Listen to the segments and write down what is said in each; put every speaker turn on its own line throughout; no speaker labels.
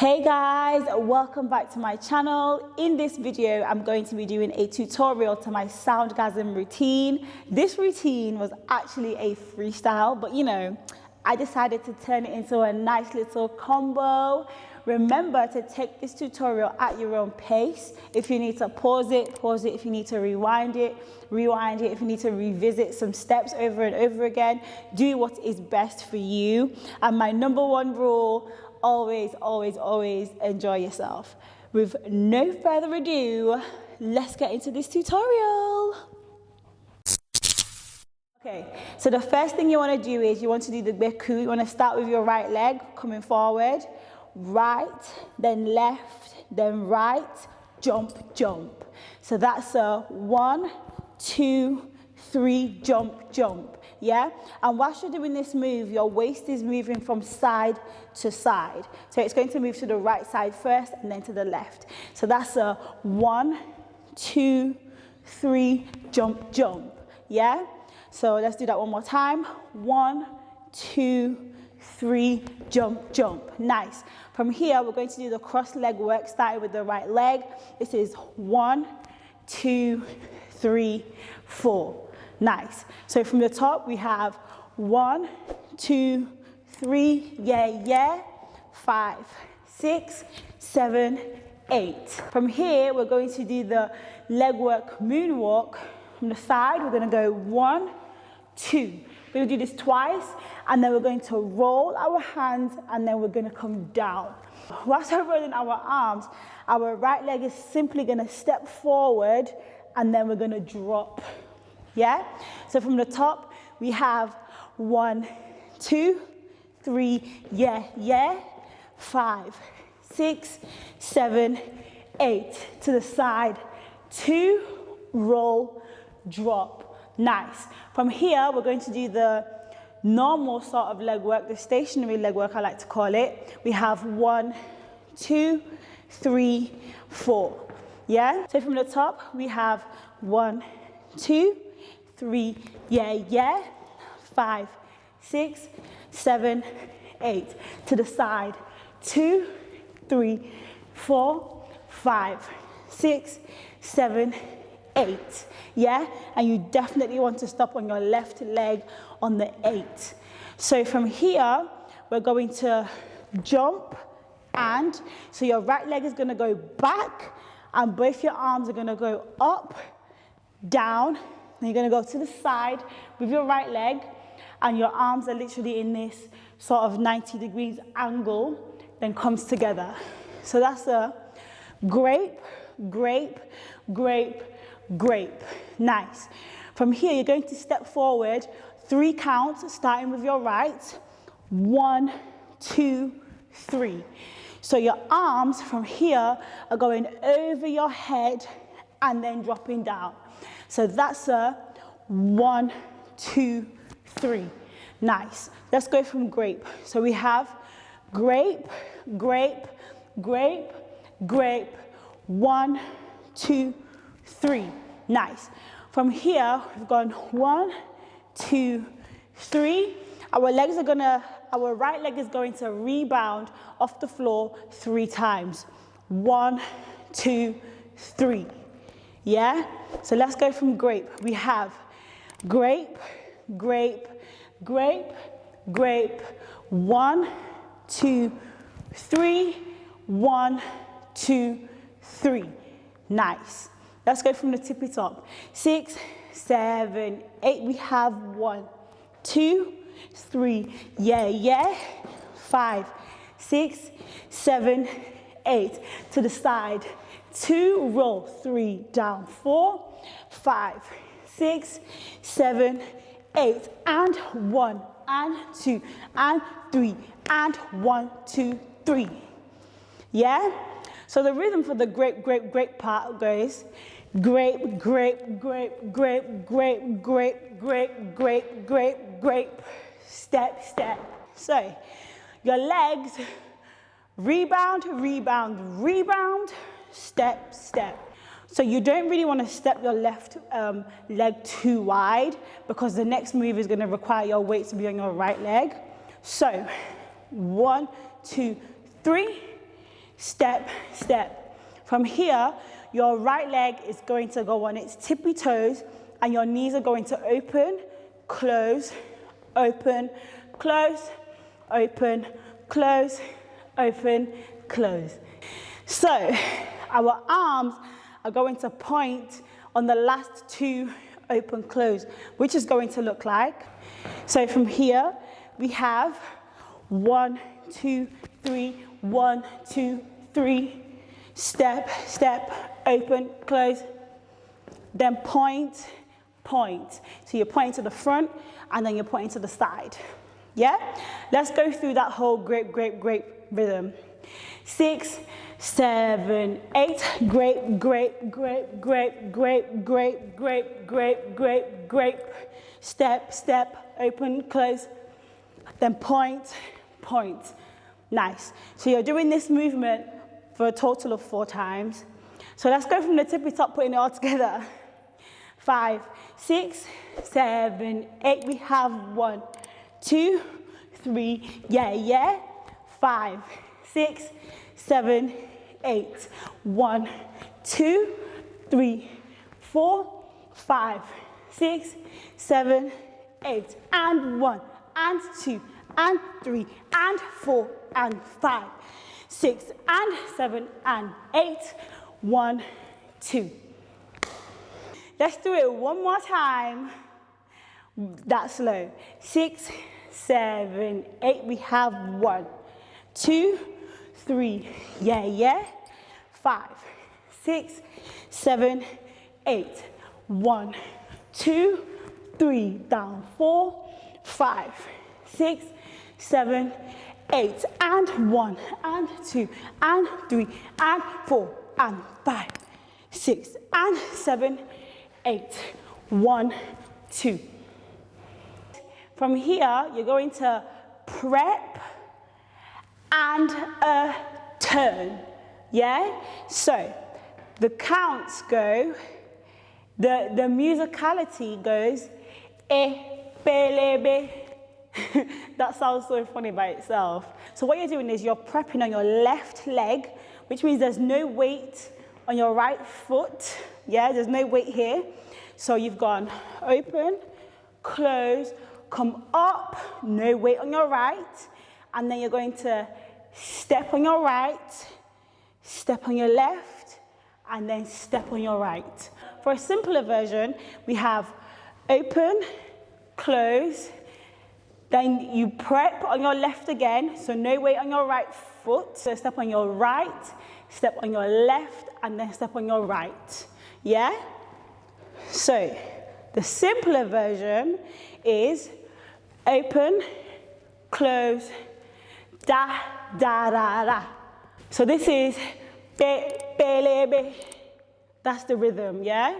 Hey guys, welcome back to my channel. In this video, I'm going to be doing a tutorial to my Soundgasm routine. This routine was actually a freestyle, but you know, I decided to turn it into a nice little combo. Remember to take this tutorial at your own pace. If you need to pause it, pause it. If you need to rewind it, rewind it. If you need to revisit some steps over and over again, do what is best for you. And my number one rule, always, always, always enjoy yourself. With no further ado, let's get into this tutorial. Okay, so the first thing you want to do is you want to do the beku. You want to start with your right leg coming forward, right, then left, then right, jump, jump. So that's a 1, 2, 3, jump, jump. Yeah, and whilst you're doing this move, your waist is moving from side to side. So it's going to move to the right side first and then to the left. So that's a 1, 2, 3, jump, jump. Yeah, so let's do that one more time. 1, 2, 3, jump, jump. Nice. From here, we're going to do the cross leg work, starting with the right leg. This is 1, 2, 3, 4. Nice. So from the top, we have 1, 2, 3, yeah, 5, 6, 7, 8. From here, we're going to do the leg work moonwalk. From the side, we're going to go 1, 2. We're going to do this twice, and then we're going to roll our hands, and then we're going to come down. Whilst we're rolling our arms, our right leg is simply going to step forward, and then we're going to drop. Yeah? So from the top, we have 1, 2, 3, yeah, 5, 6, 7, 8. To the side, 2, roll, drop. Nice. From here, we're going to do the normal sort of leg work, the stationary leg work, I like to call it. We have 1, 2, 3, 4. Yeah? So from the top, we have 1, 2, 3, yeah, 5, 6, 7, 8. To the side, 2, 3, 4, 5, 6, 7, 8. Yeah, and you definitely want to stop on your left leg on the 8. So from here, we're going to jump, and so your right leg is going to go back, and both your arms are going to go up, down. Then you're going to go to the side with your right leg, and your arms are literally in this sort of 90 degrees angle, then comes together. So that's a grape, grape, grape, grape. Nice. From here, you're going to step forward 3 counts, starting with your right. 1, 2, 3. So your arms from here are going over your head and then dropping down. So that's a 1, 2, 3. Nice. Let's go from grape. So we have grape, grape, grape, grape. 1, 2, 3. Nice. From here, we've gone 1, 2, 3. Our right leg is going to rebound off the floor 3 times. 1, 2, 3. Yeah? So let's go from grape. We have grape, grape, grape, grape. 1, 2, 3. 1, 2, 3. Nice. Let's go from the tippy top. 6, 7, 8. We have 1, 2, 3. Yeah. 5, 6, 7, 8. To the side. 2, roll, 3, down, 4, 5, 6, 7, 8, and 1, and 2, and 3, and 1, 2, 3. Yeah? So the rhythm for the grape, grape, grape part goes grape, grape, grape, grape, grape, grape, grape, grape, grape, grape, step, step. So your legs rebound, rebound, rebound, step, step. So you don't really want to step your left leg too wide, because the next move is going to require your weight to be on your right leg. So 1, 2, 3, step, step. From here, your right leg is going to go on its tippy toes and your knees are going to open, close, open, close, open, close, open, close. So our arms are going to point on the last two open, close, which is going to look like. So from here, we have 1, 2, 3, 1, 2, 3, step, step, open, close, then point, point. So you're pointing to the front and then you're pointing to the side. Yeah? Let's go through that whole grape, grape, grape rhythm. 6, 7, 8, grape, grape, grape, grape, grape, grape, grape, grape, grape, grape, step, step, open, close, then point, point. Nice. So you're doing this movement for a total of 4 times. So let's go from the tippy top, putting it all together. 5, 6, 7, 8. We have 1, 2, 3. Yeah, yeah. 5, 6, 7, 8. 1, 2, 3, 4, 5, 6, 7, 8. And 1, and 2, and 3, and 4, and 5, 6, and 7, and 8. 1, 2. Let's do it one more time. That slow. 6, 7, 8. We have 1, 2, 3. Yeah, yeah. 5, 6, 7, 8. 1, 2, 3. Down. 4, 5, 6, 7, 8. And 1, and 2, and 3, and 4, and 5, 6, and 7, 8. 1, 2. From here, you're going to prep and a turn. Yeah? So the counts go, the musicality goes, pelebe. That sounds so funny by itself. So what you're doing is you're prepping on your left leg, which means there's no weight on your right foot. Yeah, there's no weight here. So you've gone open, close, come up, no weight on your right, and then you're going to step on your right, step on your left, and then step on your right. For a simpler version, we have open, close, then you prep on your left again, so no weight on your right foot. So step on your right, step on your left, and then step on your right. Yeah? So the simpler version is open, close, da, da, da, da. So this is be, be, be. That's the rhythm, yeah?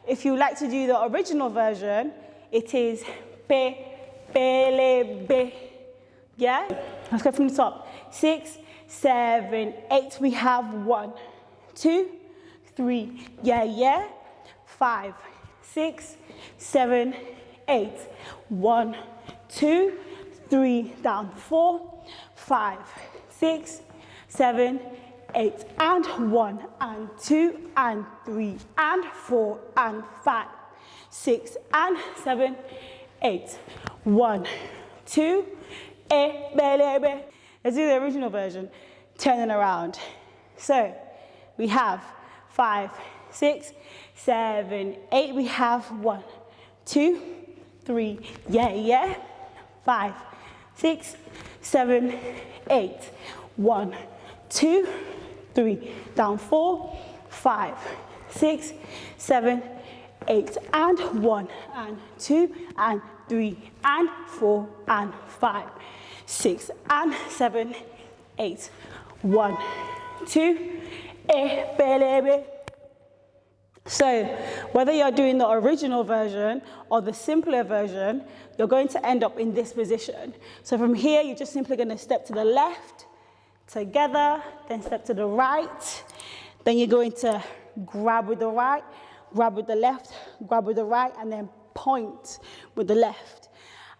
If you like to do the original version, it is be, be, be. Yeah? Let's go from the top. 6, 7, 8. We have 1, 2, 3. Yeah, yeah. 5, 6, 7, 8. 1, 2, 3. Down. 4, 5, 6, 7, 8. And 1, and 2, and 3, and 4, and 5, 6, and 7, 8. 1, 2, be. Let's do the original version. Turning around. So we have 5, 6, 7, 8. We have 1, 2, 3. Yeah, yeah. 5, 6, 7, 8. 1, 2, 3. Down. 4, 5, 6, 7, 8. And 1, and 2, and 3, and 4, and 5, 6, and 7, 8. 1, 2, be. So whether you're doing the original version or the simpler version, you're going to end up in this position. So from here, you're just simply going to step to the left, together, then step to the right. Then you're going to grab with the right, grab with the left, grab with the right, and then point with the left.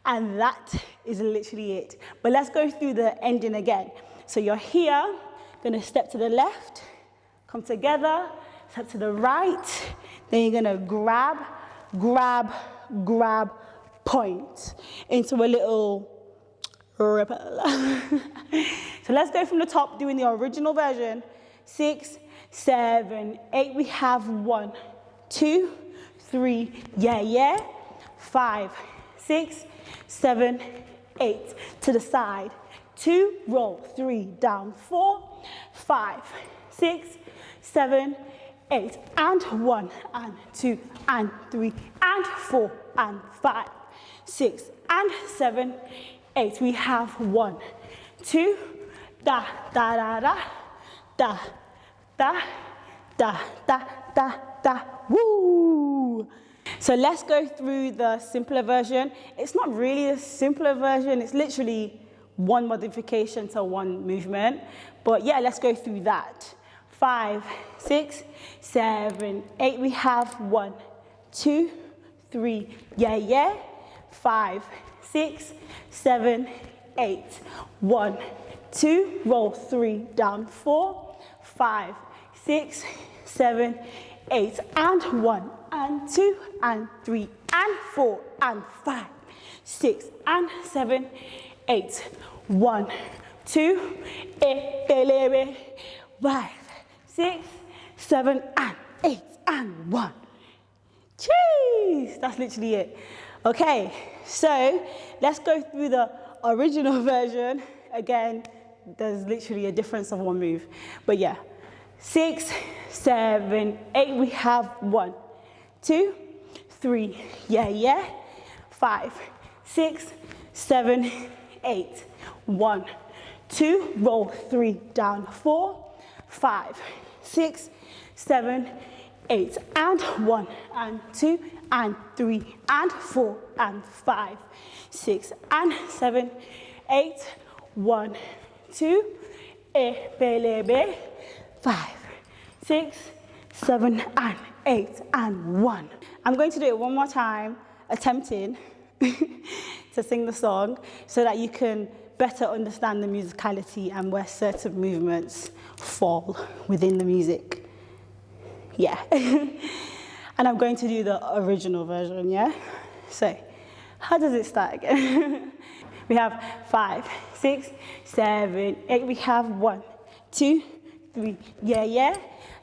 And that is literally it. But let's go through the ending again. So you're here, Gonna step to the left, come together, step to the right, then you're gonna grab, grab, grab, point into a little ripple. So let's go from the top, doing the original version. 6, 7, 8, we have 1, 2, 3, yeah, yeah. 5, 6, 7, 8, to the side. 2, roll, 3, down, 4, 5, 6, 7, 8, and 1, and 2, and 3, and 4, and 5, 6, and 7, 8. We have 1, 2, da, da, da, da, da, da, da, da, da, da, woo! So let's go through the simpler version. It's not really a simpler version, it's literally one modification to one movement. But yeah, let's go through that. 5, 6, 7, 8, we have 1, 2, 3, yeah, yeah. 5, 6, 7, 8. 1, 2, roll, 3, down, 4, 5, 6, 7, 8, and 1, and 2, and 3, and 4, and 5, 6, and 7, 8. 1, 2, 5, 6, 7, and 8, and 1. Jeez, that's literally it. Okay, so let's go through the original version. Again, there's literally a difference of one move. But yeah, 6, 7, 8, we have 1, 2, 3, yeah, yeah. 5, 6, 7, 8. 1, 2, roll, 3, down, 4, 5, 6, 7, 8, and 1, and 2, and 3, and 4, and 5, 6, and 7, 8. 1, 2, 5, 6, 7, and 8, and 1. I'm going to do it one more time, attempting to sing the song so that you can better understand the musicality and where certain movements fall within the music. Yeah. And I'm going to do the original version, yeah? So, how does it start again? We have 5, 6, 7, 8. We have 1, 2, 3, yeah, yeah.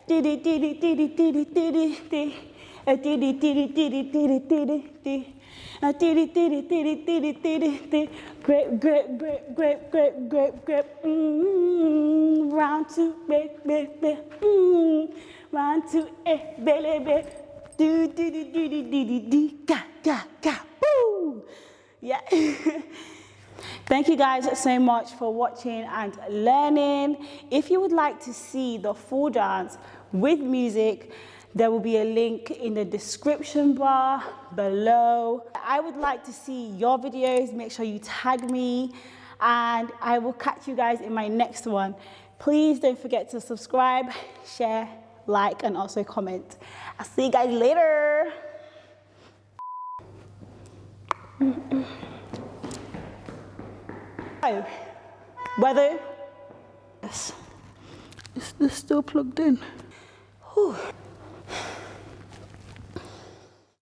Diddy, diddy, diddy, diddy, diddy, diddy. Diddy, diddy, diddy, diddy, diddy, diddy. Diddy, diddy, diddy, diddy, diddy, diddy. Grape, grape, grape, grape, grape, grape, grape. Round 2, babe, babe, babe. Round 2, baby, babe. Do, do, do, do, do, do, do, do. Ga, ga, ga, woo. Yeah. Thank you guys so much for watching and learning. If you would like to see the full dance with music, there will be a link in the description bar below. I would like to see your videos. Make sure you tag me, and I will catch you guys in my next one. Please don't forget to subscribe, share, like, and also comment. I'll see you guys later. Weather. Yes. Is this still plugged in? Whew.